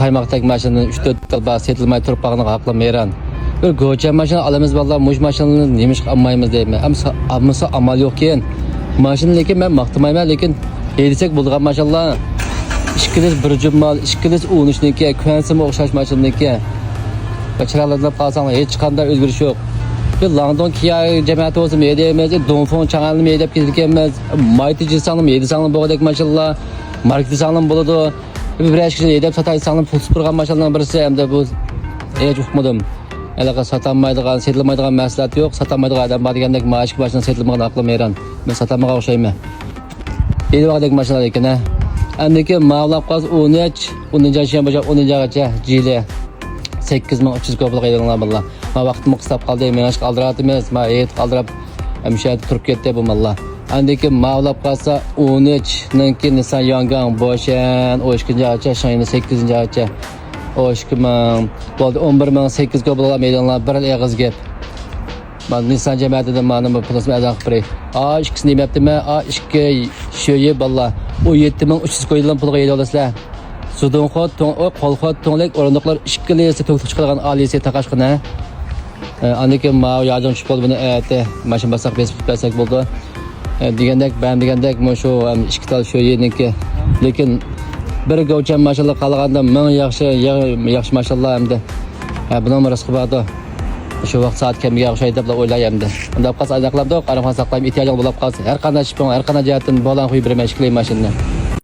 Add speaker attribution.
Speaker 1: kaymakdagi mashina 3-4 yil bas setilmay turib qolganiga haqli meyran. Bir go'cha mashina olamiz vallahi, muj mashinani nemish olmaymiz deyman. Amsa amal yo'q keyin. Mashina lekin men maqtamayman, lekin deyilsak bo'lgan mashallah. İşkiliz bir cümmal, işkiliz uğunuşniki, küvensime o'xshash mashinaniki. Chiroqlardan qolsang hech qanday o'zgarish yo'q. Bir Langdon Kia jamoati o'zi meydaymiz, Donfon chang'alni meydab ketganmiz. Mayti jinsangni meydasangni bo'g'adek mashallah. Marketda sanglim bo'ladi. Bir kishi meydab sataysanlim pul supurgan mashallarning birisi hamda bu hech uqmadim. Alaqa satanmaydigan, setilmaydigan mahsulot yo'q, satanmaydigan odam bor degandek mashq mashina setilmagan aqlim meran. Men satanmagan o'xshayman. Deydigan mashinalar ekan. Andaki mavlab qaz 10 yaşayan boca 10 yaşaca jile 8300 koplik aylanlar billah. Ma vaqtimi qisab qoldi, men ash qaldiratimiz, ma et qaldırab hemşe turib ketdi bu mallah. Andaki mavlab qazsa 13 ninki Nissan Yangan boşan, o 2-yaşa, şayini 8-yaşa. O 2000 bo'ldi 11800 koplik meydanlar bir eg'iz gap. Ben Nissan cemiyetinden manım bu plasma edan qipri. A ikkisini demeptim men, a ikki şöyi billah. O 7300 koyulan pulga yedi olasizlar. Sudun xod, qo'l xod, to'nlik o'rindiqlar ikkilisi to'kib chiqargan aliyasi taqashqina. Andaki ma yardım tushib qoldi buni aytdi. Mashina basak besib basak bo'ldi. Degandek shu ikki tal shu yerniki. Lekin bir go'chan mashallah qolganda ming yaxshi mashallah hamda. Buning rizqi bordi. Şu vaqt saat kamiga o'xshaydi deb o'ylayapman. Unda qas aniqlabdi, qarama saqlayim ehtiyojing bo'lib qolsa, har qanday shipon, har qanday jihatdan bolan qo'yib bermay ishlayman mashinani.